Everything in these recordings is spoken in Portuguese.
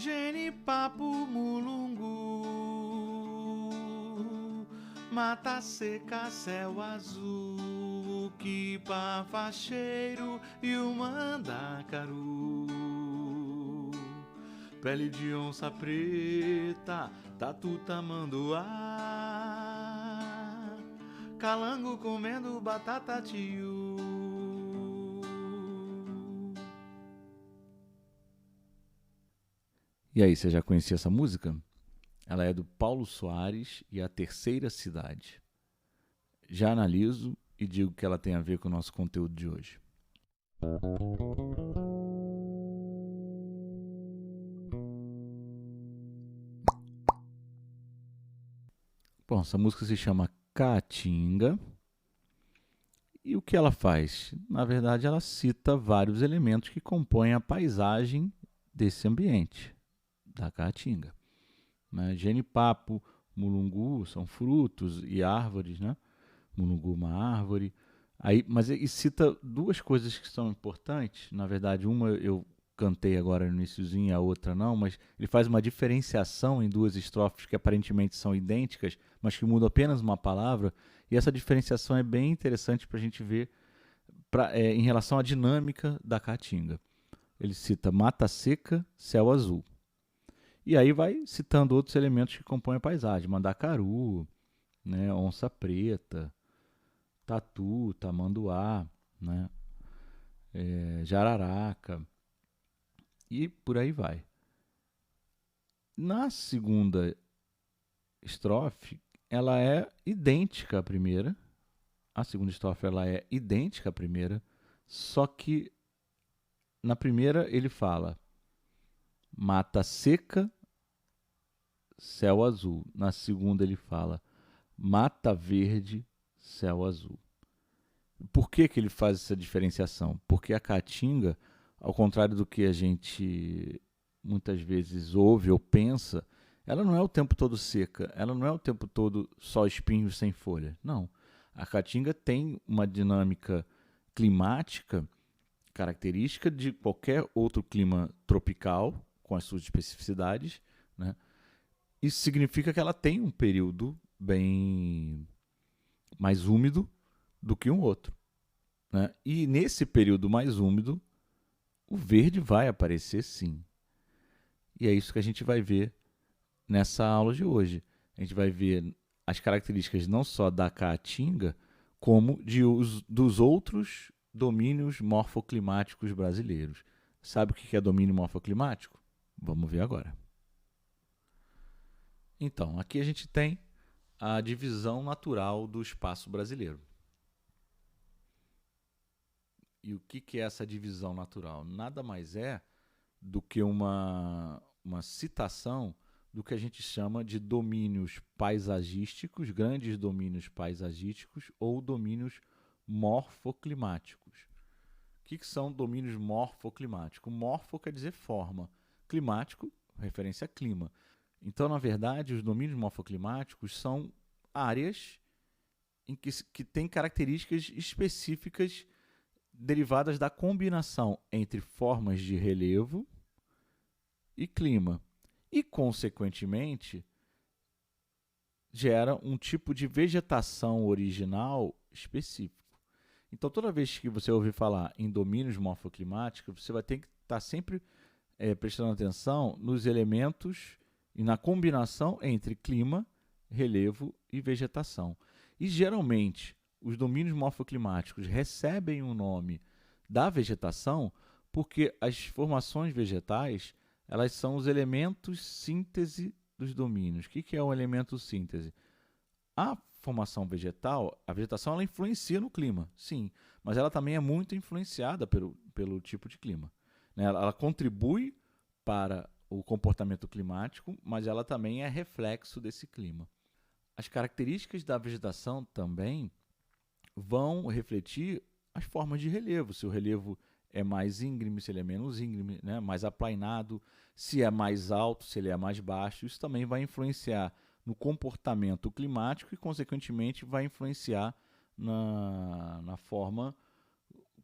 Genipapo, mulungu, mata seca, céu azul, quipa, facheiro e o mandacaru. Pele de onça preta, tatu tamanduá, calango comendo batata tiu. E aí, você já conhecia essa música? Ela é do Paulo Soares e a Terceira Cidade. Já analiso e digo que ela tem a ver com o nosso conteúdo de hoje. Bom, essa música se chama Caatinga. E o que ela faz? Na verdade, ela cita vários elementos que compõem a paisagem desse ambiente, da Caatinga. Né? Genipapo, mulungu são frutos e árvores, né? Mulungu, uma árvore. E cita duas coisas que são importantes. Na verdade, uma eu cantei agora no iniciozinho, a outra não, mas ele faz uma diferenciação em duas estrofes que aparentemente são idênticas, mas que mudam apenas uma palavra. E essa diferenciação é bem interessante para a gente ver em relação à dinâmica da Caatinga. Ele cita mata seca, céu azul. E aí vai citando outros elementos que compõem a paisagem. Mandacaru, né, onça preta, tatu, tamanduá, né, jararaca, e por aí vai. Na segunda estrofe, ela é idêntica à primeira. A segunda estrofe ela é idêntica à primeira, só que na primeira ele fala mata seca, céu azul. Na segunda ele fala mata verde, céu azul. Por que ele faz essa diferenciação? Porque a caatinga, ao contrário do que a gente muitas vezes ouve ou pensa, ela não é o tempo todo seca, ela não é o tempo todo só espinhos sem folha. Não. A caatinga tem uma dinâmica climática característica de qualquer outro clima tropical, com as suas especificidades, né? Isso significa que ela tem um período bem mais úmido do que um outro, né? E nesse período mais úmido, o verde vai aparecer sim. E é isso que a gente vai ver nessa aula de hoje. A gente vai ver as características não só da caatinga, como dos outros domínios morfoclimáticos brasileiros. Sabe o que é domínio morfoclimático? Vamos ver agora. Então, aqui a gente tem a divisão natural do espaço brasileiro. E o que é essa divisão natural? Nada mais é do que uma citação do que a gente chama de domínios paisagísticos, grandes domínios paisagísticos ou domínios morfoclimáticos. O que são domínios morfoclimáticos? Morfo quer dizer forma, climático, referência a clima. Então, na verdade, os domínios morfoclimáticos são áreas em que têm características específicas derivadas da combinação entre formas de relevo e clima. E, consequentemente, gera um tipo de vegetação original específico. Então, toda vez que você ouvir falar em domínios morfoclimáticos, você vai ter que estar sempre prestando atenção nos elementos e na combinação entre clima, relevo e vegetação. E, geralmente, os domínios morfoclimáticos recebem o nome da vegetação porque as formações vegetais elas são os elementos síntese dos domínios. O que é o elemento síntese? A formação vegetal, a vegetação ela influencia no clima, sim, mas ela também é muito influenciada pelo tipo de clima, né? Ela contribui para o comportamento climático, mas ela também é reflexo desse clima. As características da vegetação também vão refletir as formas de relevo. Se o relevo é mais íngreme, se ele é menos íngreme, né? Mais aplainado, se é mais alto, se ele é mais baixo. Isso também vai influenciar no comportamento climático e, consequentemente, vai influenciar na forma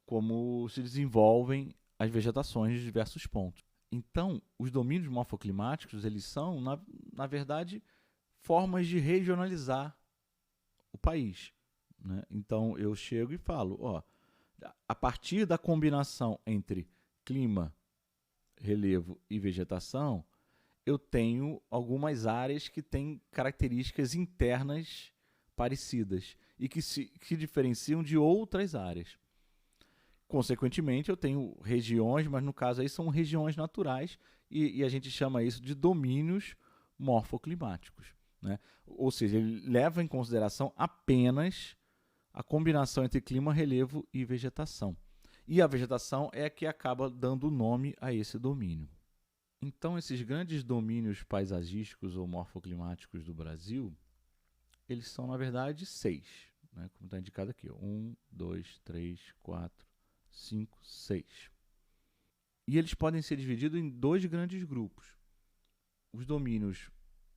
como se desenvolvem as vegetações de diversos pontos. Então, os domínios morfoclimáticos, eles são, na verdade, formas de regionalizar o país, né? Então, eu chego e falo, ó, a partir da combinação entre clima, relevo e vegetação, eu tenho algumas áreas que têm características internas parecidas e que diferenciam de outras áreas. Consequentemente, eu tenho regiões, mas no caso aí são regiões naturais e a gente chama isso de domínios morfoclimáticos, né? Ou seja, ele leva em consideração apenas a combinação entre clima, relevo e vegetação. E a vegetação é a que acaba dando nome a esse domínio. Então, esses grandes domínios paisagísticos ou morfoclimáticos do Brasil, eles são, na verdade, 6, né? Como está indicado aqui, 1, 2, 3, 4, 5, 6. E eles podem ser divididos em 2 grandes grupos. Os domínios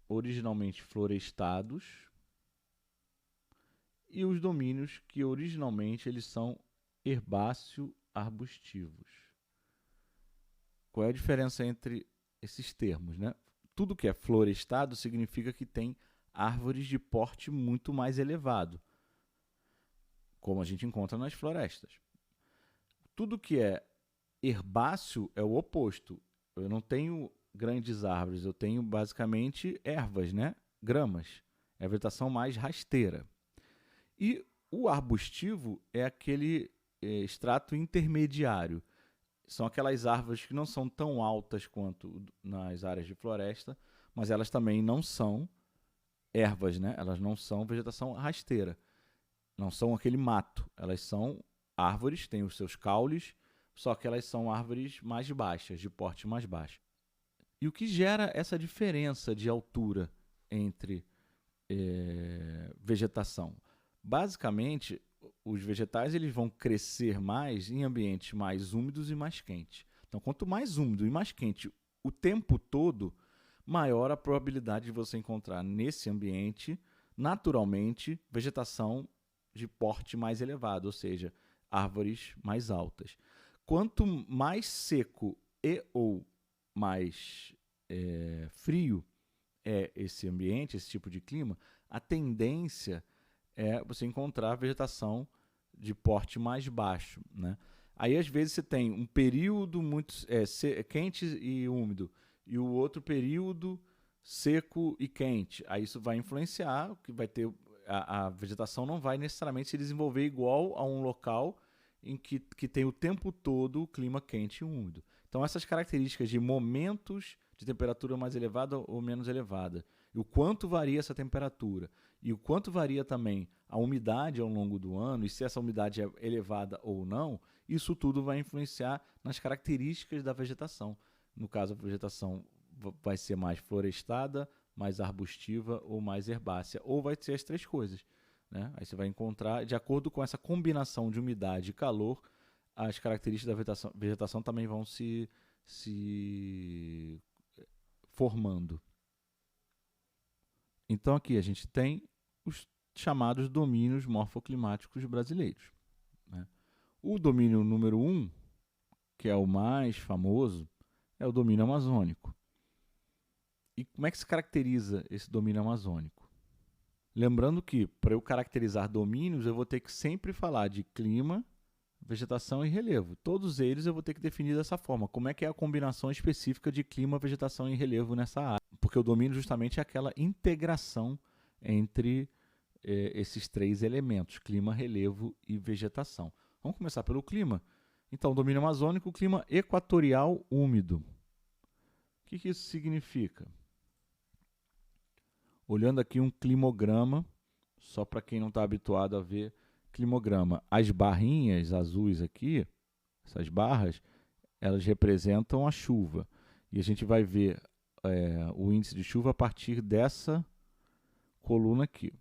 originalmente florestados e os domínios que originalmente eles são herbáceo-arbustivos. Qual é a diferença entre esses termos, né? Tudo que é florestado significa que tem árvores de porte muito mais elevado, como a gente encontra nas florestas. Tudo que é herbáceo é o oposto. Eu não tenho grandes árvores, eu tenho basicamente ervas, né? Gramas. É a vegetação mais rasteira. E o arbustivo é aquele extrato intermediário. São aquelas árvores que não são tão altas quanto nas áreas de floresta, mas elas também não são ervas, né? Elas não são vegetação rasteira. Não são aquele mato. Elas são árvores, têm os seus caules, só que elas são árvores mais baixas, de porte mais baixo. E o que gera essa diferença de altura entre vegetação? Basicamente, os vegetais eles vão crescer mais em ambientes mais úmidos e mais quentes. Então, quanto mais úmido e mais quente o tempo todo, maior a probabilidade de você encontrar nesse ambiente, naturalmente, vegetação de porte mais elevado, ou seja, árvores mais altas. Quanto mais seco e ou mais frio é esse ambiente, esse tipo de clima, a tendência é você encontrar vegetação de porte mais baixo, né? Aí, às vezes, você tem um período muito quente e úmido e o outro período seco e quente. Aí isso vai influenciar, que vai ter a vegetação não vai necessariamente se desenvolver igual a um local em que tem o tempo todo o clima quente e úmido. Então, essas características de momentos de temperatura mais elevada ou menos elevada, e o quanto varia essa temperatura, e o quanto varia também a umidade ao longo do ano, e se essa umidade é elevada ou não, isso tudo vai influenciar nas características da vegetação. No caso, a vegetação vai ser mais florestada, mais arbustiva ou mais herbácea, ou vai ser as 3 coisas, né? Aí você vai encontrar, de acordo com essa combinação de umidade e calor, as características da vegetação também vão se formando. Então aqui a gente tem os chamados domínios morfoclimáticos brasileiros, né? O domínio número 1, que é o mais famoso, é o domínio amazônico. E como é que se caracteriza esse domínio amazônico? Lembrando que, para eu caracterizar domínios, eu vou ter que sempre falar de clima, vegetação e relevo. Todos eles eu vou ter que definir dessa forma. Como é que é a combinação específica de clima, vegetação e relevo nessa área? Porque o domínio justamente é aquela integração entre esses 3 elementos, clima, relevo e vegetação. Vamos começar pelo clima. Então, domínio amazônico, clima equatorial úmido. O que isso significa? Olhando aqui um climograma, só para quem não está habituado a ver climograma. As barrinhas azuis aqui, essas barras, elas representam a chuva. E a gente vai ver o índice de chuva a partir dessa coluna aqui.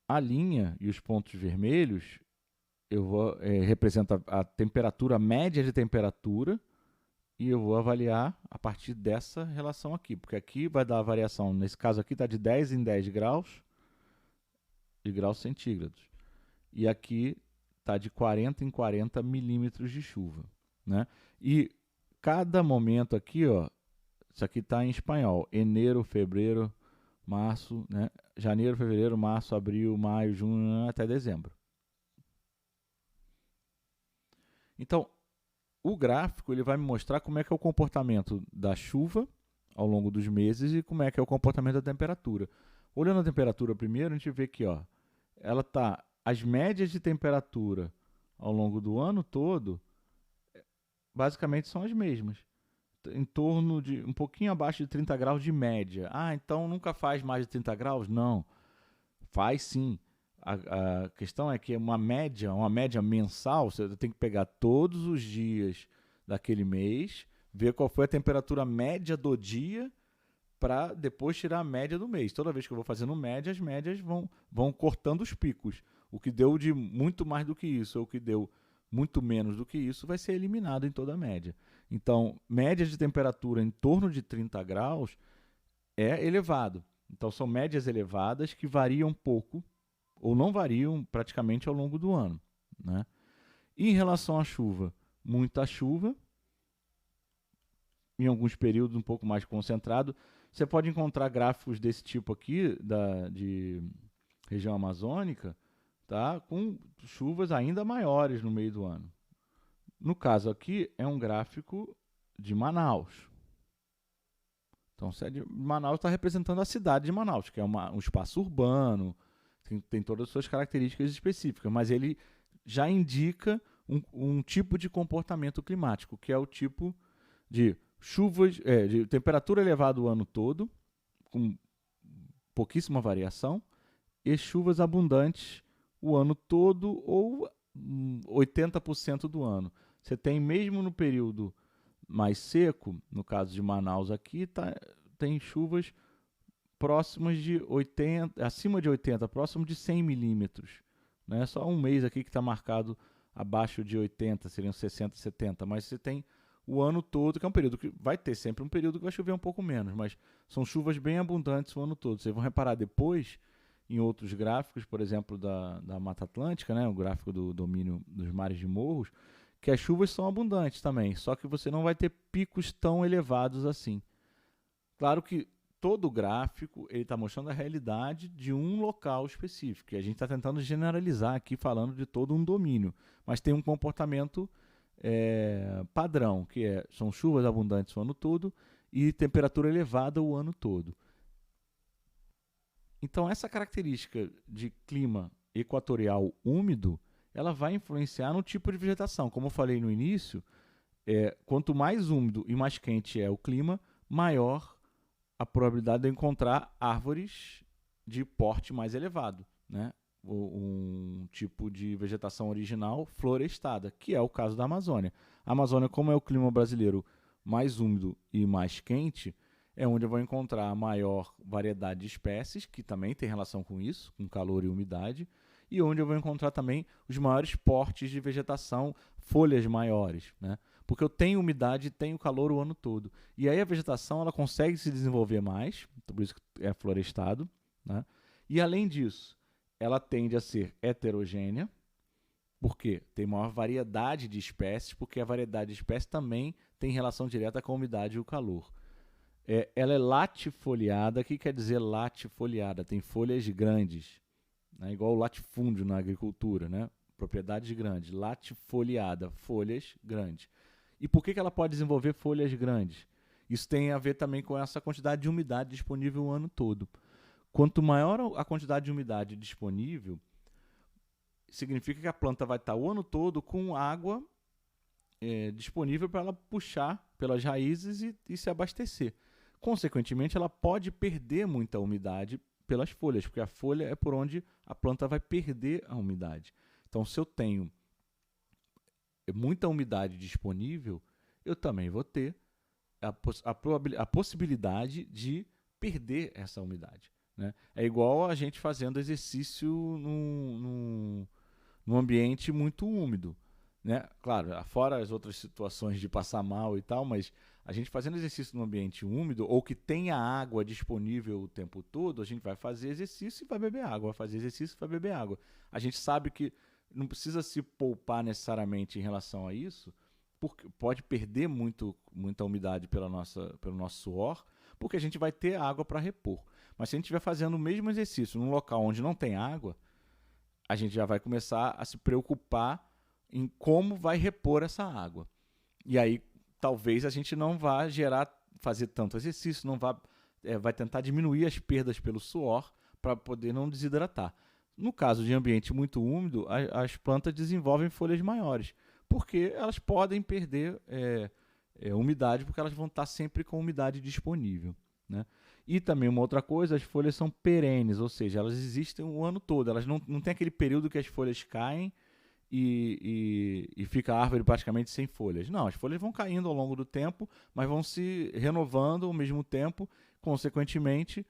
A linha e os pontos vermelhos representam a temperatura, a média de temperatura, e eu vou avaliar a partir dessa relação aqui, porque aqui vai dar a variação, nesse caso aqui está de 10 em 10 graus, de graus centígrados. E aqui está de 40 em 40 milímetros de chuva, né? E cada momento aqui, ó, isso aqui está em espanhol, enero, fevereiro, março, né? Janeiro, fevereiro, março, abril, maio, junho, até dezembro. Então, o gráfico ele vai me mostrar como é que é o comportamento da chuva ao longo dos meses e como é que é o comportamento da temperatura. Olhando a temperatura primeiro, a gente vê que, ó, ela tá, as médias de temperatura ao longo do ano todo basicamente são as mesmas. Em torno de um pouquinho abaixo de 30 graus de média. Ah, então nunca faz mais de 30 graus? Não, faz sim. A questão é que uma média mensal, você tem que pegar todos os dias daquele mês, ver qual foi a temperatura média do dia, para depois tirar a média do mês. Toda vez que eu vou fazendo média, as médias vão cortando os picos. O que deu de muito mais do que isso, ou o que deu muito menos do que isso, vai ser eliminado em toda a média. Então, média de temperatura em torno de 30 graus é elevado. Então, são médias elevadas que variam pouco, ou não variam praticamente ao longo do ano, né? E em relação à chuva, muita chuva, em alguns períodos um pouco mais concentrado. Você pode encontrar gráficos desse tipo aqui, de região amazônica, tá? Com chuvas ainda maiores no meio do ano. No caso aqui, é um gráfico de Manaus. Então, Manaus está representando a cidade de Manaus, que é um espaço urbano, tem todas as suas características específicas, mas ele já indica um tipo de comportamento climático, que é o tipo de chuvas, de temperatura elevada o ano todo, com pouquíssima variação, e chuvas abundantes o ano todo ou 80% do ano. Você tem, mesmo no período mais seco, no caso de Manaus aqui, tem chuvas próximas de 80, acima de 80, próximo de 100 milímetros. Né? Só um mês aqui que está marcado abaixo de 80, seriam 60, 70, mas você tem o ano todo, que é um período que vai ter sempre um período que vai chover um pouco menos, mas são chuvas bem abundantes o ano todo. Vocês vão reparar depois, em outros gráficos, por exemplo, da Mata Atlântica, né, o gráfico do domínio dos mares de morros, que as chuvas são abundantes também, só que você não vai ter picos tão elevados assim. Claro que todo gráfico está mostrando a realidade de um local específico, e a gente está tentando generalizar aqui, falando de todo um domínio, mas tem um comportamento padrão, que são chuvas abundantes o ano todo e temperatura elevada o ano todo. Então, essa característica de clima equatorial úmido, ela vai influenciar no tipo de vegetação. Como eu falei no início, quanto mais úmido e mais quente é o clima, maior a probabilidade de encontrar árvores de porte mais elevado, né? Um tipo de vegetação original florestada, que é o caso da Amazônia. A Amazônia, como é o clima brasileiro mais úmido e mais quente, é onde eu vou encontrar a maior variedade de espécies, que também tem relação com isso, com calor e umidade, e onde eu vou encontrar também os maiores portes de vegetação, folhas maiores, né? Porque eu tenho umidade e tenho calor o ano todo. E aí a vegetação ela consegue se desenvolver mais, por isso que é florestado, né? E além disso, ela tende a ser heterogênea, porque tem maior variedade de espécies, porque a variedade de espécies também tem relação direta com a umidade e o calor. Ela é latifoliada. O que quer dizer latifoliada? Tem folhas grandes, né? Igual o latifúndio na agricultura, né? Propriedades grandes. Latifoliada, folhas grandes. E por que ela pode desenvolver folhas grandes? Isso tem a ver também com essa quantidade de umidade disponível o ano todo. Quanto maior a quantidade de umidade disponível, significa que a planta vai estar o ano todo com água disponível para ela puxar pelas raízes e se abastecer. Consequentemente, ela pode perder muita umidade pelas folhas, porque a folha é por onde a planta vai perder a umidade. Então, se eu tenho muita umidade disponível, eu também vou ter a possibilidade de perder essa umidade, né? É igual a gente fazendo exercício num ambiente muito úmido, né? Claro, fora as outras situações de passar mal e tal, mas a gente fazendo exercício num ambiente úmido ou que tenha água disponível o tempo todo, a gente vai fazer exercício e vai beber água, vai fazer exercício e vai beber água. A gente sabe que não precisa se poupar necessariamente em relação a isso, porque pode perder muita umidade pelo nosso suor, porque a gente vai ter água para repor. Mas se a gente estiver fazendo o mesmo exercício num local onde não tem água, a gente já vai começar a se preocupar em como vai repor essa água. E aí, talvez a gente não vá fazer tanto exercício, vai tentar diminuir as perdas pelo suor para poder não desidratar. No caso de ambiente muito úmido, as plantas desenvolvem folhas maiores, porque elas podem perder umidade, porque elas vão estar sempre com umidade disponível, né? E também uma outra coisa, as folhas são perenes, ou seja, elas existem o ano todo. Elas não tem aquele período que as folhas caem e fica a árvore praticamente sem folhas. Não, as folhas vão caindo ao longo do tempo, mas vão se renovando ao mesmo tempo. Consequentemente,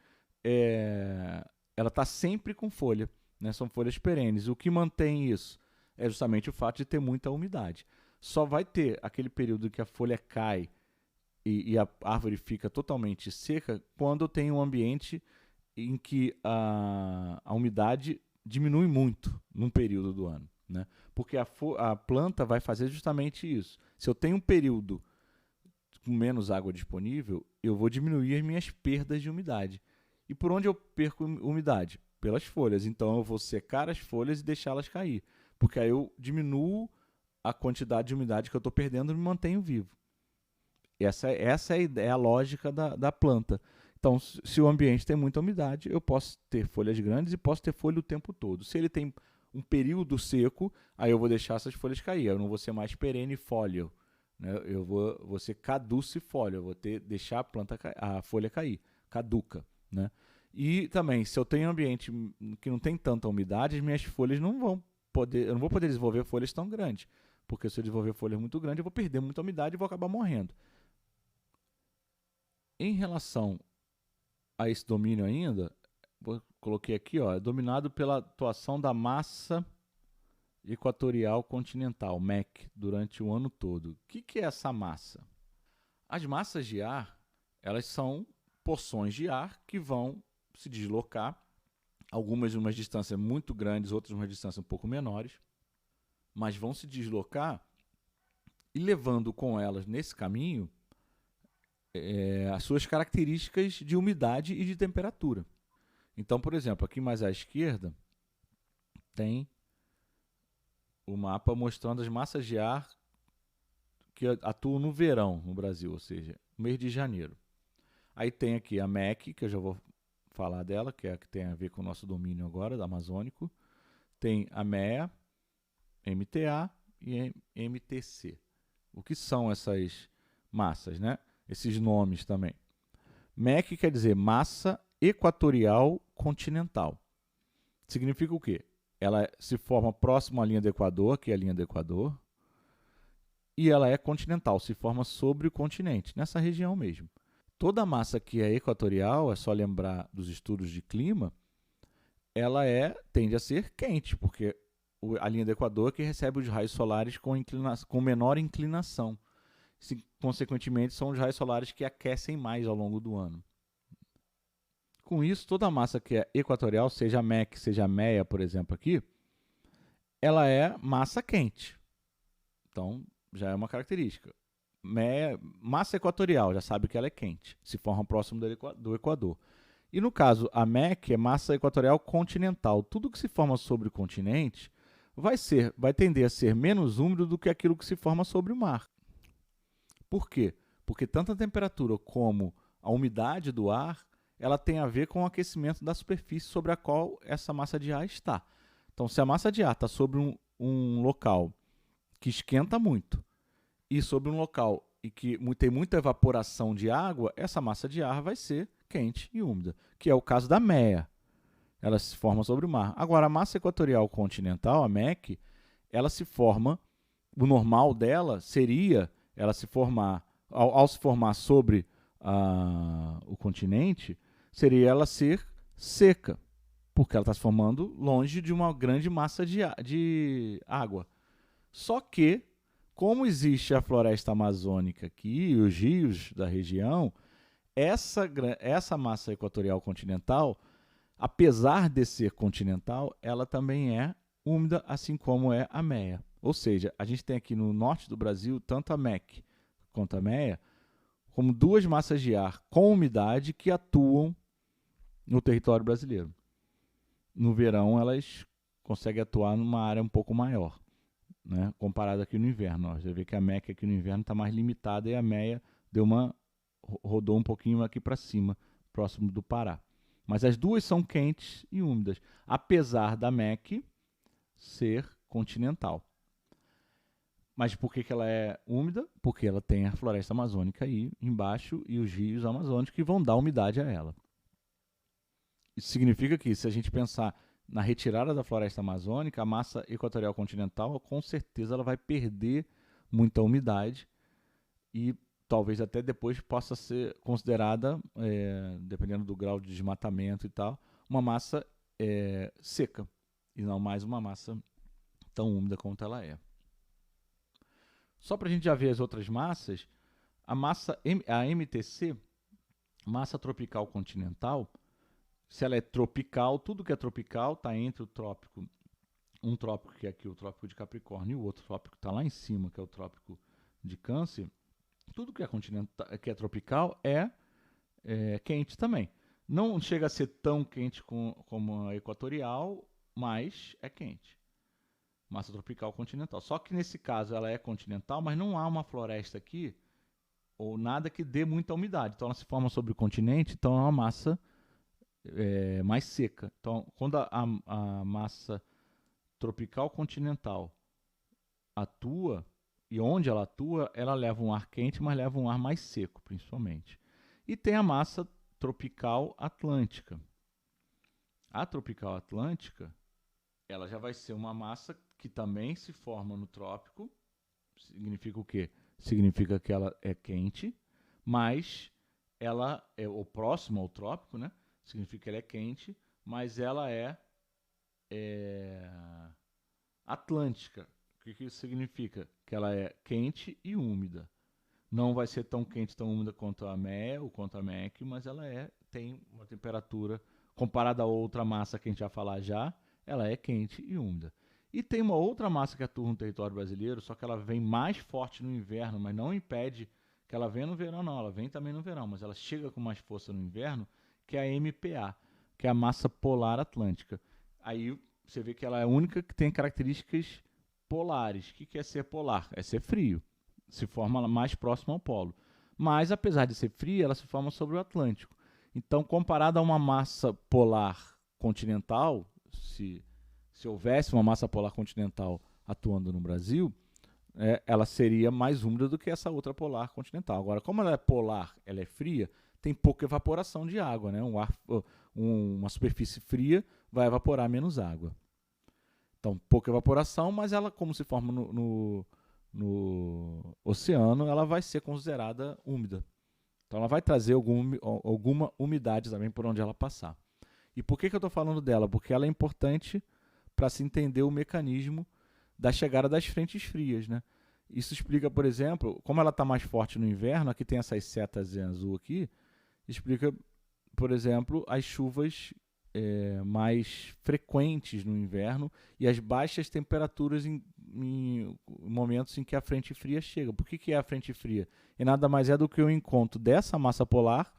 ela está sempre com folha, né? São folhas perenes. O que mantém isso é justamente o fato de ter muita umidade. Só vai ter aquele período que a folha cai e a árvore fica totalmente seca quando tem um ambiente em que a umidade diminui muito num período do ano, né? Porque a planta vai fazer justamente isso. Se eu tenho um período com menos água disponível, eu vou diminuir as minhas perdas de umidade. E por onde eu perco umidade? Pelas folhas. Então eu vou secar as folhas e deixá-las cair, porque aí eu diminuo a quantidade de umidade que eu estou perdendo e me mantenho vivo. Essa é a lógica da planta. Então, se o ambiente tem muita umidade, eu posso ter folhas grandes e posso ter folha o tempo todo. Se ele tem um período seco, aí eu vou deixar essas folhas cair. Eu não vou ser mais perennifólio, né? Eu vou ser caducifólio, eu vou deixar a folha cair, caduca, né? E também, se eu tenho um ambiente que não tem tanta umidade, as minhas folhas eu não vou poder desenvolver folhas tão grandes, porque se eu desenvolver folhas muito grandes, eu vou perder muita umidade e vou acabar morrendo. Em relação a esse domínio ainda, coloquei aqui, é dominado pela atuação da massa equatorial continental, MEC, durante o ano todo. O que é essa massa? As massas de ar, elas são porções de ar que vão se deslocar, algumas em uma distância muito grandes, outras em uma distância um pouco menores, mas vão se deslocar e levando com elas nesse caminho as suas características de umidade e de temperatura. Então, por exemplo, aqui mais à esquerda tem o mapa mostrando as massas de ar que atuam no verão no Brasil, ou seja, no mês de janeiro. Aí tem aqui a MEC, que eu já vou falar dela, que é a que tem a ver com o nosso domínio agora, do amazônico. Tem a MEA, MTA e MTC. O que são essas massas, né? Esses nomes também. MEC quer dizer massa equatorial continental. Significa o quê? Ela se forma próximo à linha do Equador, que é a linha do Equador, e ela é continental, se forma sobre o continente, nessa região mesmo. Toda massa que é equatorial, é só lembrar dos estudos de clima, ela tende a ser quente, porque a linha do Equador é que recebe os raios solares com menor inclinação. Consequentemente, são os raios solares que aquecem mais ao longo do ano. Com isso, toda a massa que é equatorial, seja a MEC, seja a MEA, por exemplo, aqui, ela é massa quente. Então, já é uma característica. Massa equatorial, já sabe que ela é quente, se forma próximo do Equador. E no caso, a MEC é massa equatorial continental. Tudo que se forma sobre o continente vai tender a ser menos úmido do que aquilo que se forma sobre o mar. Por quê? Porque tanto a temperatura como a umidade do ar, ela tem a ver com o aquecimento da superfície sobre a qual essa massa de ar está. Então, se a massa de ar está sobre um local que esquenta muito e sobre um local em que tem muita evaporação de água, essa massa de ar vai ser quente e úmida, que é o caso da MEA. Ela se forma sobre o mar. Agora, a massa equatorial continental, a MEC, ela se forma, o normal dela seria ela se formar, ao se formar sobre o continente, seria ela ser seca, porque ela está se formando longe de uma grande massa de água. Só que, como existe a floresta amazônica aqui e os rios da região, essa massa equatorial continental, apesar de ser continental, ela também é úmida, assim como é a meia. Ou seja, a gente tem aqui no norte do Brasil, tanto a MEC quanto a meia, como duas massas de ar com umidade que atuam no território brasileiro. No verão, elas conseguem atuar numa área um pouco maior, né? Comparado aqui no inverno. Ó. Você vê que a MEC aqui no inverno está mais limitada e a meia rodou um pouquinho aqui para cima, próximo do Pará. Mas as duas são quentes e úmidas, apesar da MEC ser continental. Mas por que ela é úmida? Porque ela tem a floresta amazônica aí embaixo e os rios amazônicos que vão dar umidade a ela. Isso significa que, se a gente pensar na retirada da floresta amazônica, a massa equatorial continental, com certeza, ela vai perder muita umidade e talvez até depois possa ser considerada, dependendo do grau de desmatamento e tal, uma massa seca e não mais uma massa tão úmida quanto ela é. Só para a gente já ver as outras massas, a MTC, massa tropical continental, se ela é tropical, tudo que é tropical está entre o trópico, um trópico que é aqui o trópico de Capricórnio e o outro trópico está lá em cima, que é o trópico de Câncer. Tudo que é continental, que é tropical é quente também. Não chega a ser tão quente como a equatorial, mas é quente. Massa tropical continental. Só que nesse caso ela é continental, mas não há uma floresta aqui ou nada que dê muita umidade. Então ela se forma sobre o continente, então é uma massa mais seca. Então, quando a massa tropical continental atua, e onde ela atua, ela leva um ar quente, mas leva um ar mais seco, principalmente. E tem a massa tropical atlântica. A tropical atlântica, ela já vai ser uma massa que também se forma no trópico. Significa o quê? Significa que ela é quente, mas ela é o próximo ao trópico, né? Significa que ela é quente, mas ela é atlântica. O que isso significa? Que ela é quente e úmida. Não vai ser tão quente, tão úmida quanto a meia ou quanto a MEC, mas ela tem uma temperatura, comparada a outra massa que a gente vai falar já, ela é quente e úmida. E tem uma outra massa que atua no território brasileiro, só que ela vem mais forte no inverno, mas não impede que ela venha no verão, não. Ela vem também no verão, mas ela chega com mais força no inverno, que é a MPA, que é a massa polar atlântica. Aí você vê que ela é a única que tem características polares. O que é ser polar? É ser frio. Se forma mais próximo ao polo. Mas, apesar de ser fria, ela se forma sobre o Atlântico. Então, comparada a uma massa polar continental, se houvesse uma massa polar continental atuando no Brasil, ela seria mais úmida do que essa outra polar continental. Agora, como ela é polar, ela é fria, tem pouca evaporação de água, né? Uma superfície fria vai evaporar menos água. Então, pouca evaporação, mas ela, como se forma no oceano, ela vai ser considerada úmida. Então, ela vai trazer alguma umidade também por onde ela passar. E por que eu estou falando dela? Porque ela é importante para se entender o mecanismo da chegada das frentes frias, né? Isso explica, por exemplo, como ela está mais forte no inverno, aqui tem essas setas em azul aqui, explica, por exemplo, as chuvas mais frequentes no inverno e as baixas temperaturas em momentos em que a frente fria chega. Por que é a frente fria? E nada mais é do que o encontro dessa massa polar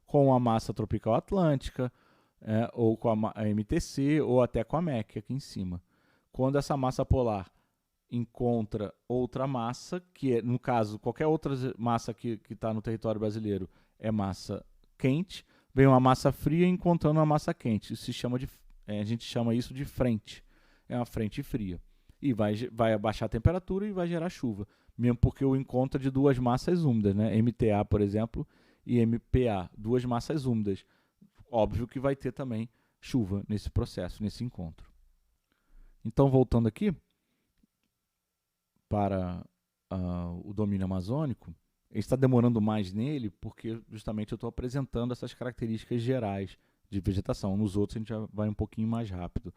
com a massa tropical atlântica, ou com a MTC, ou até com a MEC aqui em cima. Quando essa massa polar encontra outra massa, que é, no caso, qualquer outra massa que está no território brasileiro é massa quente, vem uma massa fria encontrando uma massa quente. Isso a gente chama isso de frente. É uma frente fria. E vai abaixar a temperatura e vai gerar chuva. Mesmo porque o encontro é de duas massas úmidas, né? MTA, por exemplo, e MPA, duas massas úmidas. Óbvio que vai ter também chuva nesse processo, nesse encontro. Então, voltando aqui para o domínio amazônico, ele está demorando mais nele porque justamente eu estou apresentando essas características gerais de vegetação. Nos outros a gente já vai um pouquinho mais rápido.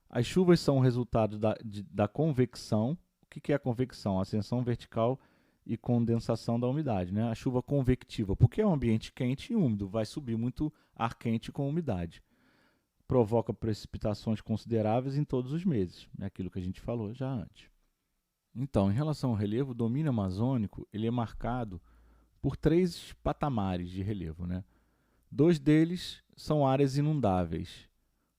As chuvas são o resultado da convecção. O que é a convecção? Ascensão vertical e condensação da umidade, né? A chuva convectiva, porque é um ambiente quente e úmido, vai subir muito ar quente com umidade. provoca precipitações consideráveis em todos os meses. É aquilo que a gente falou já antes. Então, em relação ao relevo, o domínio amazônico ele é marcado por 3 patamares de relevo, né? 2 deles são áreas inundáveis,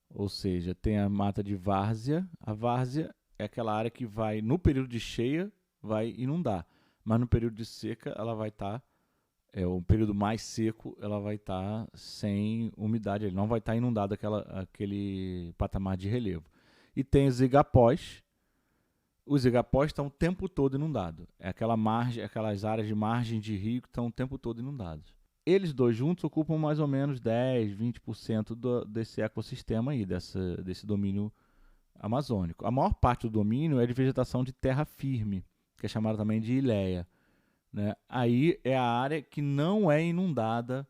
ou seja, tem a mata de várzea. A várzea é aquela área que vai, no período de cheia, vai inundar, mas no período de seca ela vai estar, o período mais seco, ela vai estar sem umidade, ele não vai estar inundado aquele patamar de relevo. E tem os igapós. Os igapós estão o tempo todo inundados. É aquela margem, aquelas áreas de margem de rio que estão o tempo todo inundados. Eles dois juntos ocupam mais ou menos 10, 20% desse ecossistema aí, desse domínio amazônico. A maior parte do domínio é de vegetação de terra firme, que é chamada também de ileia, né? Aí é a área que não é inundada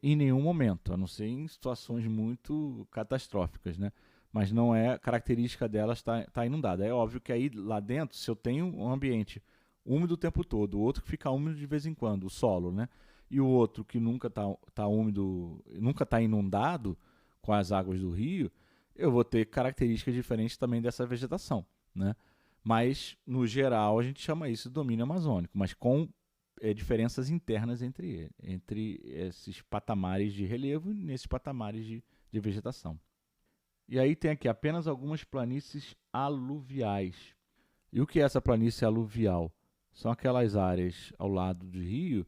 em nenhum momento, a não ser em situações muito catastróficas, né? Mas não é característica delas estar inundada. É óbvio que aí lá dentro, se eu tenho um ambiente úmido o tempo todo, o outro que fica úmido de vez em quando, o solo, né? E o outro que nunca está úmido, nunca está inundado com as águas do rio, eu vou ter características diferentes também dessa vegetação, né? Mas, no geral, a gente chama isso de domínio amazônico, mas com diferenças internas entre esses patamares de relevo e nesses patamares de vegetação. E aí tem aqui apenas algumas planícies aluviais. E o que é essa planície aluvial? São aquelas áreas ao lado do rio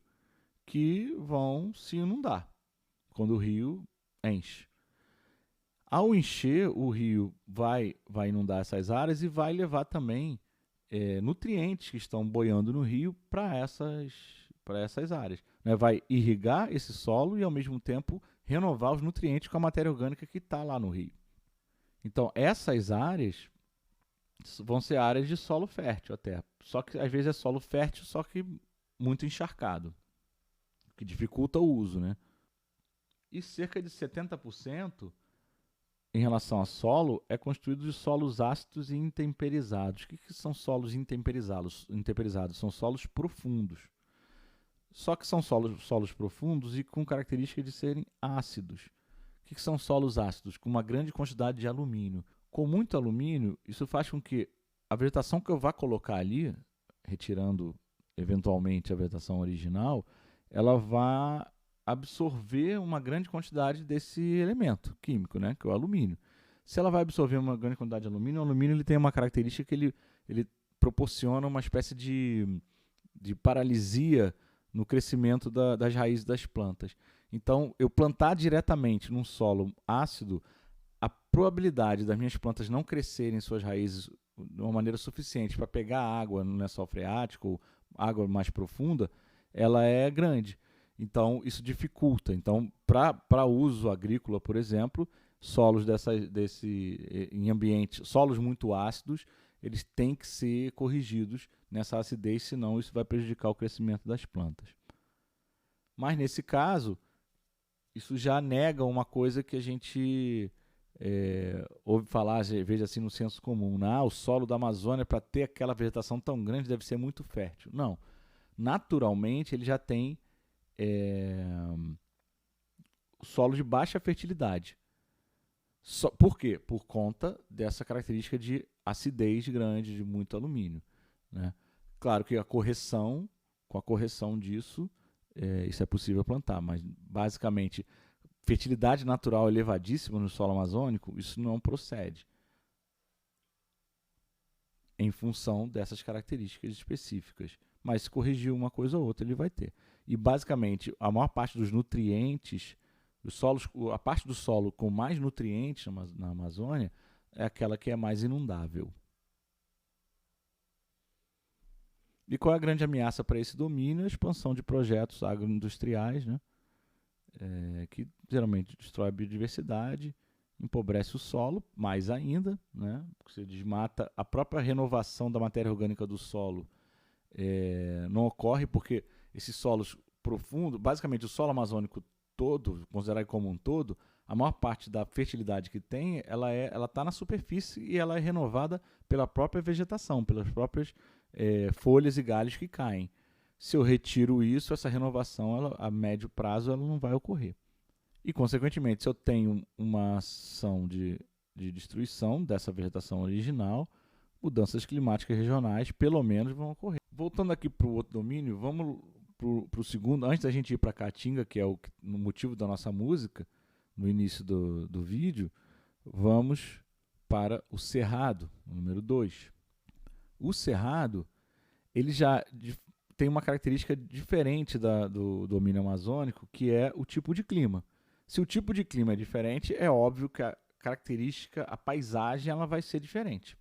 que vão se inundar quando o rio enche. Ao encher, o rio vai inundar essas áreas e vai levar também nutrientes que estão boiando no rio para essas áreas, né? Vai irrigar esse solo e, ao mesmo tempo, renovar os nutrientes com a matéria orgânica que está lá no rio. Então, essas áreas vão ser áreas de solo fértil até. Só que, às vezes, é solo fértil, só que muito encharcado, que dificulta o uso, né? E cerca de 70% em relação a solo é constituído de solos ácidos e intemperizados. O que são solos intemperizados? São solos profundos. Só que são solos profundos e com característica de serem ácidos. O que são solos ácidos? Com uma grande quantidade de alumínio. Com muito alumínio, isso faz com que a vegetação que eu vá colocar ali, retirando eventualmente a vegetação original, ela vá absorver uma grande quantidade desse elemento químico, né, que é o alumínio. Se ela vai absorver uma grande quantidade de alumínio, o alumínio ele tem uma característica que ele proporciona uma espécie de paralisia no crescimento das raízes das plantas. Então, eu plantar diretamente num solo ácido, a probabilidade das minhas plantas não crescerem suas raízes de uma maneira suficiente para pegar água no lençol freático ou água mais profunda, ela é grande. Então, isso dificulta. Então, para uso agrícola, por exemplo, solos em ambientes, solos muito ácidos, eles têm que ser corrigidos nessa acidez, senão isso vai prejudicar o crescimento das plantas. Mas, nesse caso, isso já nega uma coisa que a gente ouve falar, às vezes, assim, no senso comum. O solo da Amazônia, para ter aquela vegetação tão grande, deve ser muito fértil. Não. Naturalmente, ele já tem solo de baixa fertilidade. Por quê? Por conta dessa característica de acidez grande, de muito alumínio, né? Claro que com a correção disso, isso é possível plantar, mas basicamente, fertilidade natural elevadíssima no solo amazônico, isso não procede, em função dessas características específicas. Mas se corrigir uma coisa ou outra, ele vai ter. E basicamente, a maior parte dos nutrientes, a parte do solo com mais nutrientes na Amazônia é aquela que é mais inundável. E qual é a grande ameaça para esse domínio? A expansão de projetos agroindustriais, né? Que geralmente destrói a biodiversidade, empobrece o solo, mais ainda, né? Você desmata a própria renovação da matéria orgânica do solo. Não ocorre porque esses solos profundos, basicamente o solo amazônico todo, considerado como um todo, a maior parte da fertilidade que tem, ela está na superfície e ela é renovada pela própria vegetação, pelas próprias folhas e galhos que caem. Se eu retiro isso, essa renovação, a médio prazo, ela não vai ocorrer. E, consequentemente, se eu tenho uma ação de destruição dessa vegetação original, mudanças climáticas regionais, pelo menos, vão ocorrer. Voltando aqui para o outro domínio, vamos para o segundo, antes da gente ir para a Caatinga, que é o motivo da nossa música, no início do vídeo, vamos para o Cerrado, número 2. O Cerrado, ele já tem uma característica diferente do domínio amazônico, que é o tipo de clima. Se o tipo de clima é diferente, é óbvio que a característica, a paisagem, ela vai ser diferente.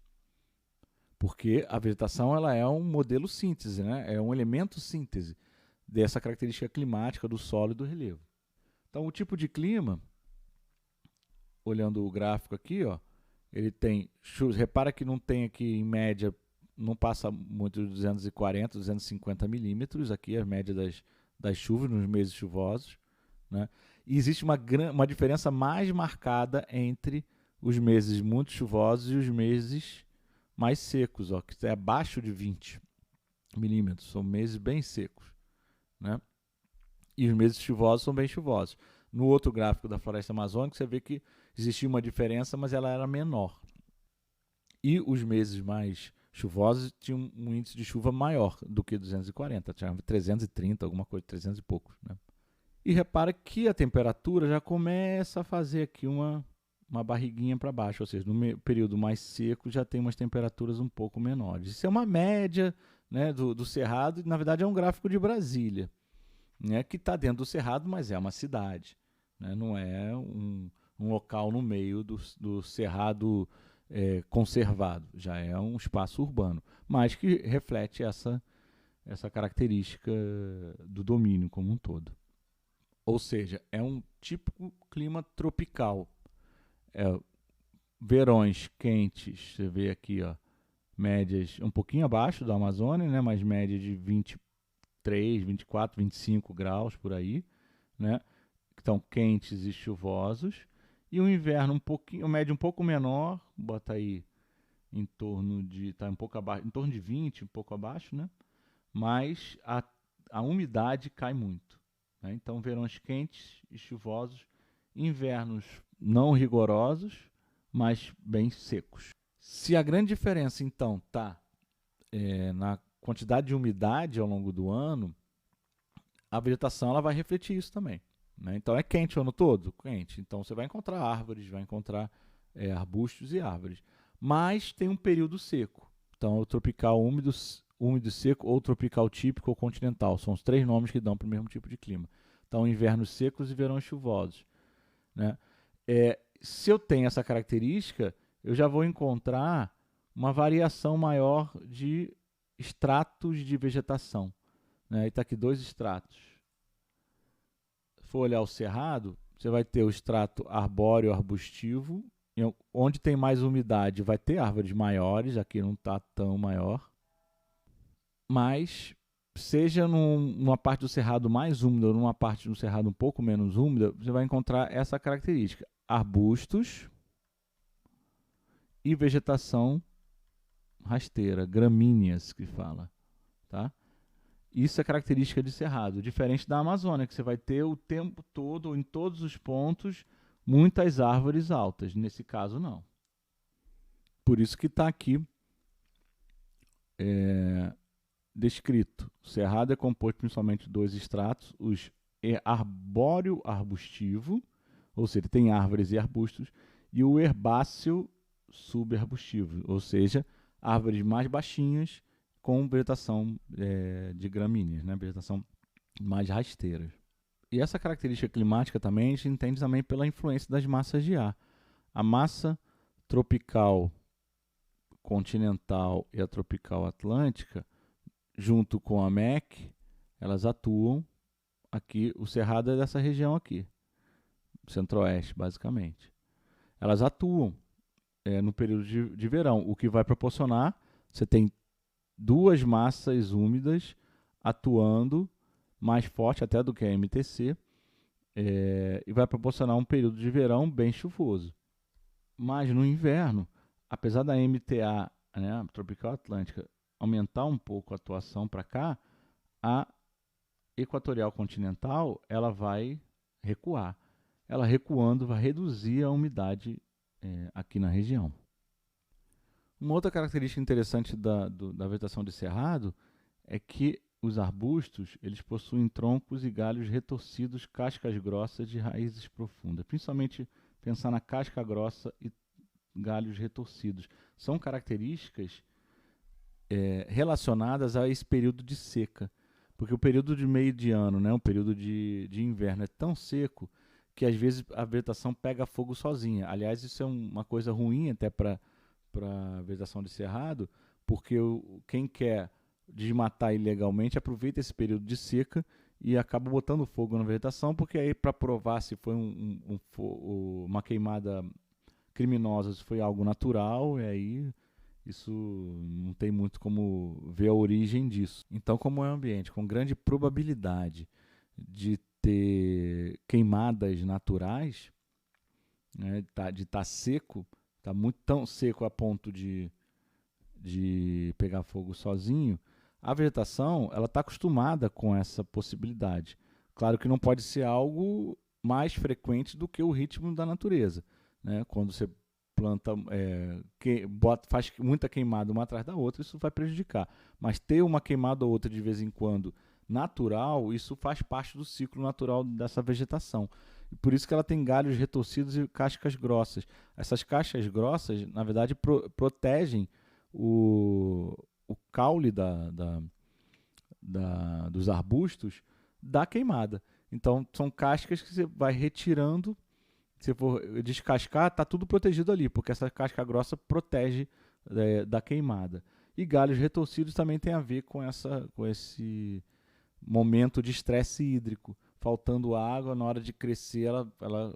Porque a vegetação ela é um modelo síntese, né? É um elemento síntese dessa característica climática do solo e do relevo. Então, o tipo de clima, olhando o gráfico aqui, ó, ele tem, repara que não tem aqui em média, não passa muito de 240, 250 milímetros, aqui a média das chuvas nos meses chuvosos, né? E existe uma diferença mais marcada entre os meses muito chuvosos e os meses mais secos, ó, que é abaixo de 20 milímetros, são meses bem secos, né? E os meses chuvosos são bem chuvosos. No outro gráfico da floresta amazônica, você vê que existia uma diferença, mas ela era menor. E os meses mais chuvosos tinham um índice de chuva maior do que 240, tinha 330, alguma coisa, 300 e poucos, né? E repara que a temperatura já começa a fazer aqui uma barriguinha para baixo, ou seja, no período mais seco já tem umas temperaturas um pouco menores. Isso é uma média, né, do Cerrado, na verdade é um gráfico de Brasília, né, que está dentro do Cerrado, mas é uma cidade, né, não é um local no meio do Cerrado conservado, já é um espaço urbano, mas que reflete essa característica do domínio como um todo. Ou seja, é um típico clima tropical. Verões quentes, você vê aqui, ó, médias um pouquinho abaixo da Amazônia, né, mas média de 23, 24, 25 graus por aí, né, que estão quentes e chuvosos. E o inverno um pouquinho, médio um pouco menor, bota aí em torno de, tá um pouco abaixo, em torno de 20, um pouco abaixo, né, mas a umidade cai muito. Né? Então, verões quentes e chuvosos, invernos não rigorosos, mas bem secos. Se a grande diferença, então, está na quantidade de umidade ao longo do ano, a vegetação ela vai refletir isso também. Né? Então, é quente o ano todo? Quente. Então, você vai encontrar árvores, vai encontrar arbustos e árvores. Mas tem um período seco. Então, o tropical úmido seco ou tropical típico ou continental. São os 3 nomes que dão para o mesmo tipo de clima. Então, invernos secos e verões chuvosos. Né? Se eu tenho essa característica, eu já vou encontrar uma variação maior de estratos de vegetação. Né? E está aqui 2 estratos. Se for olhar o cerrado, você vai ter o estrato arbóreo arbustivo. Onde tem mais umidade vai ter árvores maiores, aqui não está tão maior. Mas, seja numa parte do cerrado mais úmida ou numa parte do cerrado um pouco menos úmida, você vai encontrar essa característica. Arbustos e vegetação rasteira, gramíneas que fala. Tá? Isso é característica de cerrado, diferente da Amazônia, que você vai ter o tempo todo, em todos os pontos, muitas árvores altas. Nesse caso, não. Por isso que está aqui descrito. O cerrado é composto principalmente de 2 estratos, os arbóreo arbustivo, ou seja, tem árvores e arbustos, e o herbáceo subarbustivo, ou seja, árvores mais baixinhas com vegetação de gramíneas, né? Vegetação mais rasteira. E essa característica climática também a gente entende também pela influência das massas de ar. A massa tropical continental e a tropical atlântica, junto com a MEC, elas atuam aqui, o Cerrado é dessa região aqui, centro-oeste, basicamente. Elas atuam no período de verão, o que vai proporcionar, você tem 2 massas úmidas atuando mais forte até do que a MTC, e vai proporcionar um período de verão bem chuvoso. Mas no inverno, apesar da MTA, né, a Tropical Atlântica, aumentar um pouco a atuação para cá, a Equatorial Continental ela vai recuar. ela recuando vai reduzir a umidade aqui na região. Uma outra característica interessante da vegetação de cerrado é que os arbustos eles possuem troncos e galhos retorcidos, cascas grossas de raízes profundas. Principalmente pensar na casca grossa e galhos retorcidos. São características relacionadas a esse período de seca. Porque o período de meio de ano, né, o período de inverno, é tão seco que às vezes a vegetação pega fogo sozinha. Aliás, isso é uma coisa ruim até para a vegetação de cerrado, porque quem quer desmatar ilegalmente aproveita esse período de seca e acaba botando fogo na vegetação, porque aí para provar se foi uma queimada criminosa, se foi algo natural, e aí isso não tem muito como ver a origem disso. Então, como é um ambiente com grande probabilidade de ter queimadas naturais, né, de estar seco, está muito tão seco a ponto de pegar fogo sozinho, a vegetação ela está acostumada com essa possibilidade. Claro que não pode ser algo mais frequente do que o ritmo da natureza, né? Quando você planta, faz muita queimada uma atrás da outra, isso vai prejudicar. Mas ter uma queimada ou outra de vez em quando natural, isso faz parte do ciclo natural dessa vegetação. E por isso que ela tem galhos retorcidos e cascas grossas. Essas cascas grossas, na verdade, protegem o caule dos arbustos da queimada. Então, são cascas que você vai retirando. Se for descascar, está tudo protegido ali, porque essa casca grossa protege da queimada. E galhos retorcidos também tem a ver com esse momento de estresse hídrico. Faltando água, na hora de crescer, ela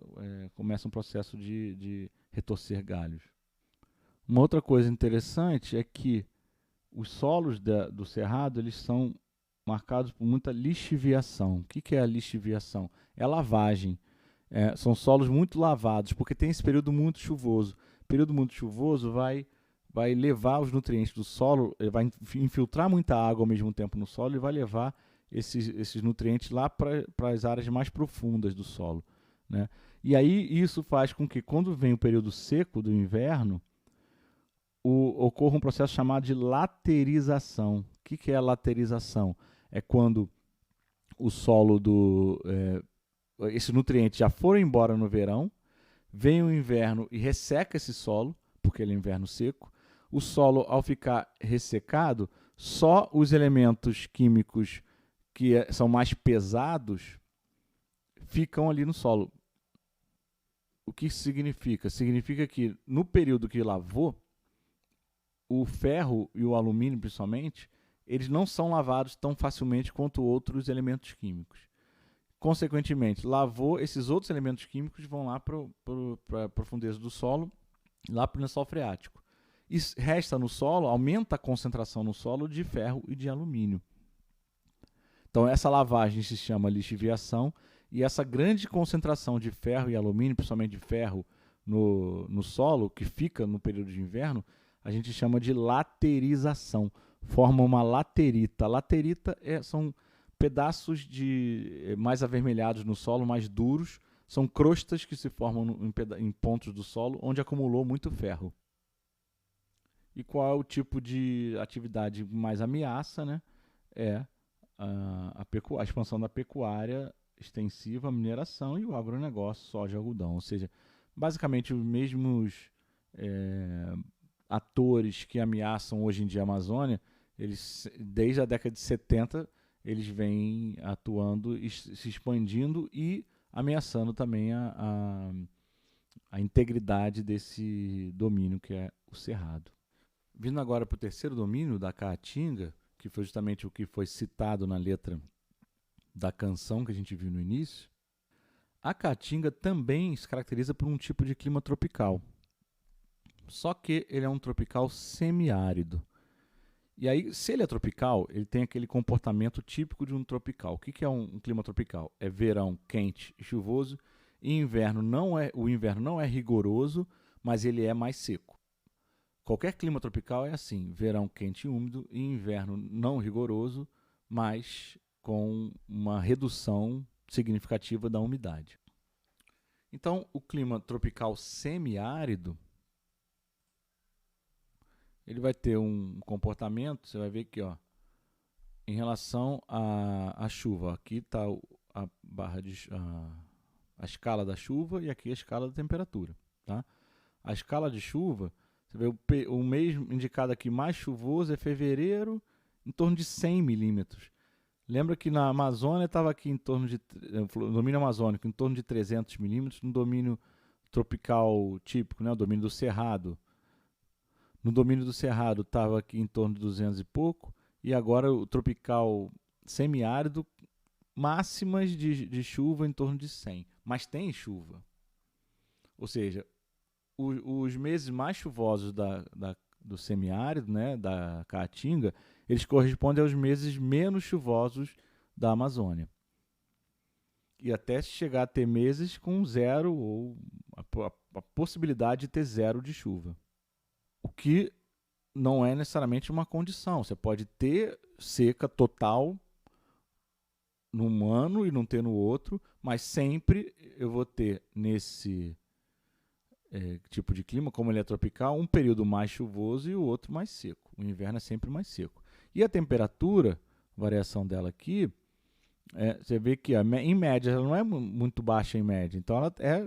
começa um processo de retorcer galhos. Uma outra coisa interessante é que os solos do cerrado eles são marcados por muita lixiviação. O que é a lixiviação? É a lavagem. São solos muito lavados, porque tem esse período muito chuvoso. O período muito chuvoso vai levar os nutrientes do solo, vai infiltrar muita água ao mesmo tempo no solo e vai levar esses nutrientes lá para as áreas mais profundas do solo, né? E aí isso faz com que, quando vem o período seco do inverno, ocorra um processo chamado de laterização. O que é a laterização? É quando o solo esses nutrientes já foram embora no verão, vem o inverno e resseca esse solo, porque ele é inverno seco. O solo, ao ficar ressecado, só os elementos químicos que são mais pesados ficam ali no solo. O que isso significa? Significa que no período que lavou, o ferro e o alumínio, principalmente, eles não são lavados tão facilmente quanto outros elementos químicos. Consequentemente, lavou, esses outros elementos químicos vão lá para a profundeza do solo, lá para o lençol freático. E resta no solo, aumenta a concentração no solo de ferro e de alumínio. Então, essa lavagem se chama lixiviação, e essa grande concentração de ferro e alumínio, principalmente de ferro no solo, que fica no período de inverno, a gente chama de laterização. Forma uma laterita. Laterita são pedaços mais avermelhados no solo, mais duros. São crostas que se formam em pontos do solo onde acumulou muito ferro. E qual é o tipo de atividade mais ameaça, né? A expansão da pecuária extensiva, a mineração e o agronegócio, soja e algodão. Ou seja, basicamente os mesmos atores que ameaçam hoje em dia a Amazônia, eles, desde a década de 70, eles vêm atuando, se expandindo e ameaçando também a integridade desse domínio que é o cerrado. Vindo agora para o terceiro domínio, da Caatinga, que foi justamente o que foi citado na letra da canção que a gente viu no início, a Caatinga também se caracteriza por um tipo de clima tropical. Só que ele é um tropical semiárido. E aí, se ele é tropical, ele tem aquele comportamento típico de um tropical. O que é um clima tropical? É verão quente e chuvoso, e o inverno não é rigoroso, mas ele é mais seco. Qualquer clima tropical é assim, verão quente e úmido, e inverno não rigoroso, mas com uma redução significativa da umidade. Então, o clima tropical semiárido, ele vai ter um comportamento, você vai ver aqui, ó, em relação à chuva. Aqui está a barra a escala da chuva e aqui a escala da temperatura, tá? A escala de chuva, você vê o mês indicado aqui mais chuvoso é fevereiro, em torno de 100 milímetros. Lembra que na Amazônia estava aqui em torno de, no domínio amazônico, em torno de 300 milímetros, no domínio tropical típico, né, o domínio do Cerrado. No domínio do Cerrado estava aqui em torno de 200 e pouco, e agora o tropical semiárido, máximas de chuva em torno de 100. Mas tem chuva. Ou seja, os meses mais chuvosos do semiárido, né, da Caatinga, eles correspondem aos meses menos chuvosos da Amazônia. E até chegar a ter meses com zero, ou a possibilidade de ter zero de chuva. O que não é necessariamente uma condição. Você pode ter seca total num ano e não ter no outro, mas sempre eu vou ter nesse tipo de clima, como ele é tropical, um período mais chuvoso e o outro mais seco. O inverno é sempre mais seco. E a temperatura, variação dela aqui, você vê que em média ela não é muito baixa em média, então ela é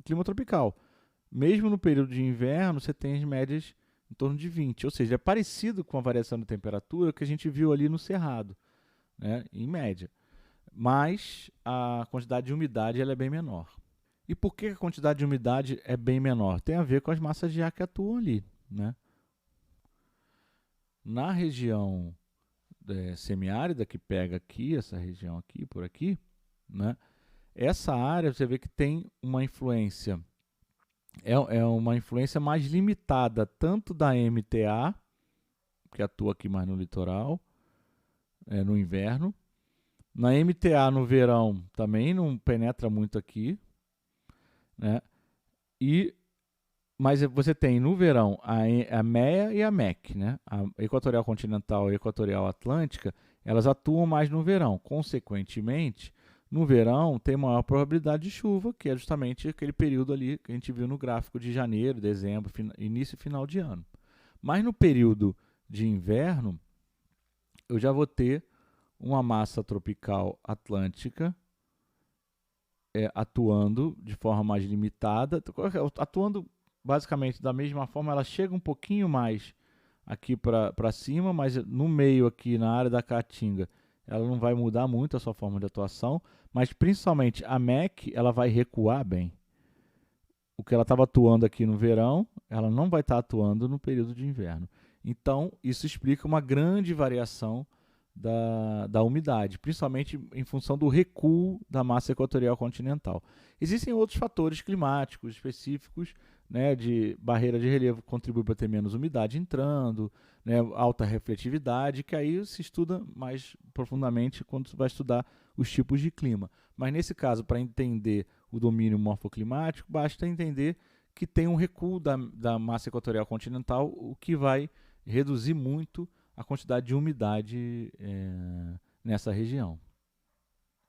clima tropical. Mesmo no período de inverno, você tem as médias em torno de 20, ou seja, é parecido com a variação de temperatura que a gente viu ali no Cerrado, né, em média. Mas a quantidade de umidade ela é bem menor. E por que a quantidade de umidade é bem menor? Tem a ver com as massas de ar que atuam ali, né? Na região semiárida, que pega aqui, essa região aqui, por aqui, né? Essa área você vê que tem uma influência, é uma influência mais limitada, tanto da MTA, que atua aqui mais no litoral, no inverno. Na MTA no verão também não penetra muito aqui, né? Mas você tem no verão a MEA e a MEC, né? A Equatorial Continental e a Equatorial Atlântica, elas atuam mais no verão. Consequentemente, no verão tem maior probabilidade de chuva, que é justamente aquele período ali que a gente viu no gráfico de janeiro, dezembro, início e final de ano. Mas no período de inverno, eu já vou ter uma massa tropical atlântica atuando de forma mais limitada, atuando basicamente da mesma forma. Ela chega um pouquinho mais aqui para cima, mas no meio aqui, na área da Caatinga, ela não vai mudar muito a sua forma de atuação, mas principalmente a MEC, ela vai recuar bem. O que ela estava atuando aqui no verão, ela não vai estar atuando no período de inverno. Então, isso explica uma grande variação da umidade, principalmente em função do recuo da massa equatorial continental. Existem outros fatores climáticos específicos, né, de barreira de relevo que contribui para ter menos umidade entrando, né, alta refletividade, que aí se estuda mais profundamente quando você vai estudar os tipos de clima. Mas nesse caso, para entender o domínio morfoclimático, basta entender que tem um recuo da massa equatorial continental, o que vai reduzir muito a quantidade de umidade nessa região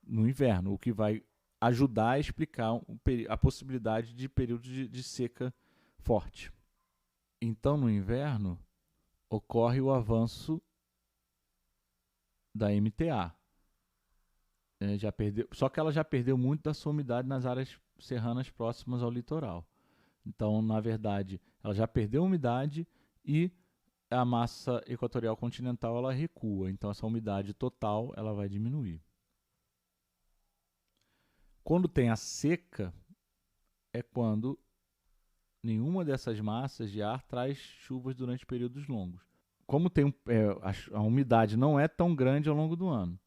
no inverno, o que vai ajudar a explicar a possibilidade de períodos de seca forte. Então, no inverno, ocorre o avanço da MTA. Só que ela já perdeu muito da sua umidade nas áreas serranas próximas ao litoral. Então, na verdade, ela já perdeu umidade e a massa equatorial continental ela recua. Então, essa umidade total ela vai diminuir. Quando tem a seca, é quando nenhuma dessas massas de ar traz chuvas durante períodos longos. Como tem a umidade não é tão grande ao longo do ano,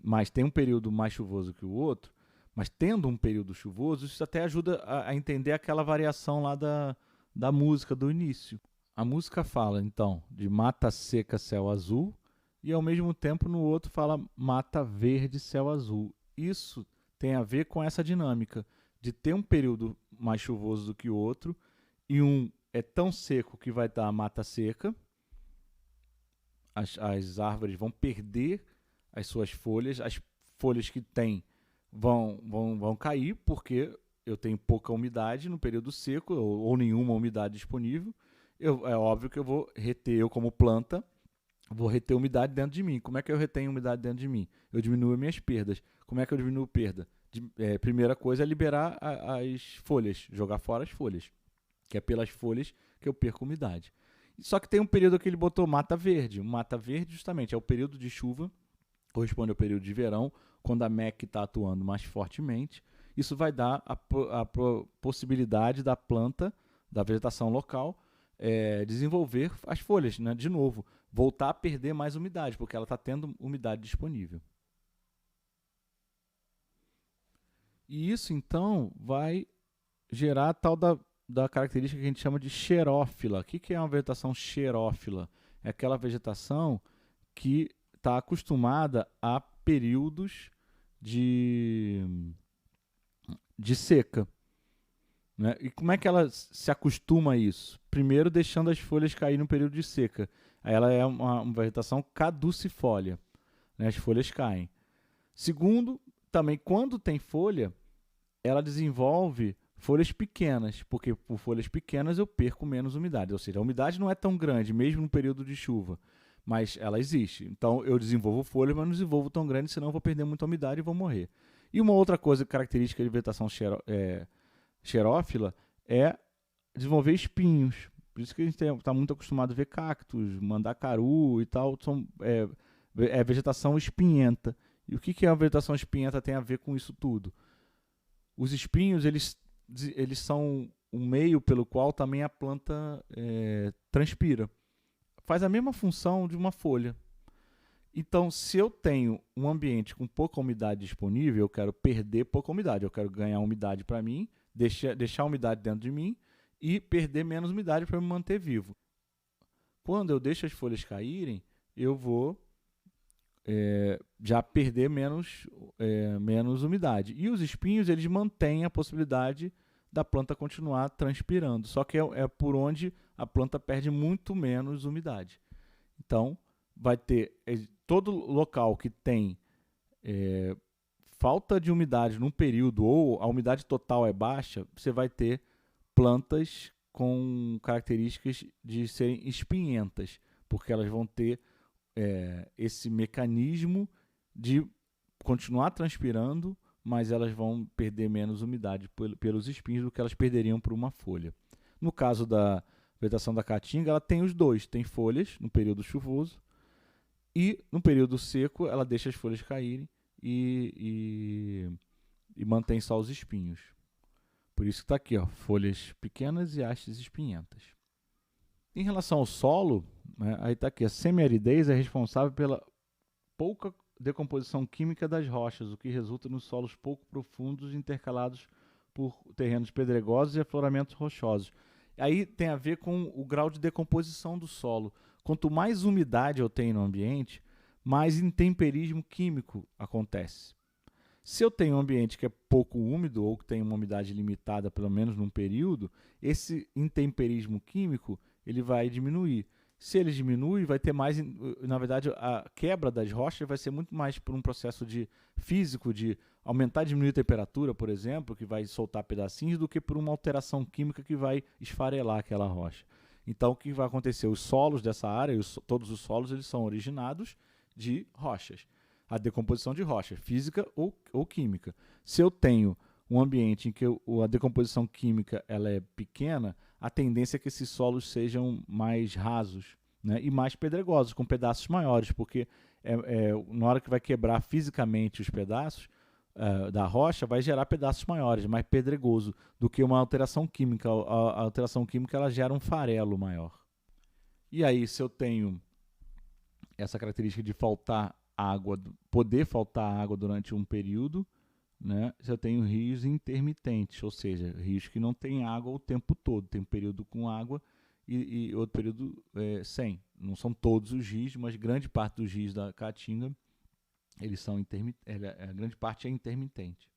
mas tem um período mais chuvoso que o outro, mas tendo um período chuvoso, isso até ajuda a entender aquela variação lá da música do início. A música fala, então, de mata seca, céu azul, e ao mesmo tempo no outro fala mata verde, céu azul. Isso tem a ver com essa dinâmica de ter um período mais chuvoso do que o outro, e um é tão seco que vai dar mata seca, as árvores vão perder as suas folhas, as folhas que tem vão cair, porque eu tenho pouca umidade no período seco ou nenhuma umidade disponível, é óbvio que eu vou reter, eu como planta, vou reter umidade dentro de mim. Como é que eu retenho umidade dentro de mim? Eu diminuo as minhas perdas. Como é que eu diminuo perda? Primeira coisa é liberar as folhas, jogar fora as folhas, que é pelas folhas que eu perco umidade. Só que tem um período que ele botou mata verde. Mata verde justamente é o período de chuva, corresponde ao período de verão, quando a MEC está atuando mais fortemente. Isso vai dar a possibilidade da planta, da vegetação local, desenvolver as folhas, né? De novo, voltar a perder mais umidade, porque ela está tendo umidade disponível. E isso, então, vai gerar a tal da característica que a gente chama de xerófila. O que é uma vegetação xerófila? É aquela vegetação que está acostumada a períodos de seca. Né? E como é que ela se acostuma a isso? Primeiro, deixando as folhas cair no período de seca. Aí ela é uma vegetação caducifólia. Né? As folhas caem. Segundo, também quando tem folha, ela desenvolve folhas pequenas, porque por folhas pequenas eu perco menos umidade. Ou seja, a umidade não é tão grande, mesmo no período de chuva, mas ela existe. Então eu desenvolvo folhas, mas não desenvolvo tão grande, senão eu vou perder muita umidade e vou morrer. E uma outra coisa característica de vegetação xerófila é desenvolver espinhos. Por isso que a gente está muito acostumado a ver cactos, mandacaru e tal, é vegetação espinhenta. E o que a vegetação espinhenta tem a ver com isso tudo? Os espinhos, eles são um meio pelo qual também a planta transpira. Faz a mesma função de uma folha. Então, se eu tenho um ambiente com pouca umidade disponível, eu quero perder pouca umidade. Eu quero ganhar umidade para mim, deixar a umidade dentro de mim e perder menos umidade para me manter vivo. Quando eu deixo as folhas caírem, eu vou já perder menos umidade. E os espinhos, eles mantêm a possibilidade da planta continuar transpirando. Só que é por onde a planta perde muito menos umidade. Então, vai ter todo local que tem falta de umidade num período ou a umidade total é baixa, você vai ter plantas com características de serem espinhentas, porque elas vão ter esse mecanismo de continuar transpirando, mas elas vão perder menos umidade pelos espinhos do que elas perderiam por uma folha. No caso da vegetação da caatinga, ela tem os dois, tem folhas no período chuvoso e no período seco ela deixa as folhas caírem e mantém só os espinhos. Por isso que está aqui, ó, folhas pequenas e hastes espinhentas. Em relação ao solo, né, aí está aqui, a semiaridez é responsável pela pouca decomposição química das rochas, o que resulta nos solos pouco profundos intercalados por terrenos pedregosos e afloramentos rochosos. Aí tem a ver com o grau de decomposição do solo. Quanto mais umidade eu tenho no ambiente, mais intemperismo químico acontece. Se eu tenho um ambiente que é pouco úmido ou que tem uma umidade limitada, pelo menos num período, esse intemperismo químico ele vai diminuir. Se ele diminui, vai ter mais, na verdade, a quebra das rochas vai ser muito mais por um processo físico de aumentar e diminuir a temperatura, por exemplo, que vai soltar pedacinhos, do que por uma alteração química que vai esfarelar aquela rocha. Então, o que vai acontecer? Os solos dessa área, todos os solos, eles são originados de rochas. A decomposição de rocha, física ou química. Se eu tenho um ambiente em que a decomposição química ela é pequena, a tendência é que esses solos sejam mais rasos, né, e mais pedregosos, com pedaços maiores, porque na hora que vai quebrar fisicamente os pedaços da rocha, vai gerar pedaços maiores, mais pedregoso, do que uma alteração química. A alteração química ela gera um farelo maior. E aí, se eu tenho essa característica de faltar água, poder faltar água durante um período, né, se eu tenho rios intermitentes, ou seja, rios que não têm água o tempo todo, tem um período com água e outro período sem. Não são todos os rios, mas grande parte dos rios da Caatinga, eles são a grande parte é intermitente.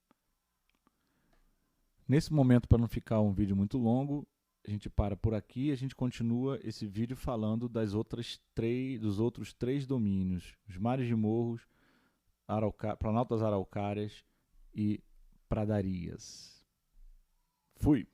Nesse momento, para não ficar um vídeo muito longo, a gente para por aqui e a gente continua esse vídeo falando dos outros três domínios, os mares de morros, planaltas araucárias e pradarias. Fui.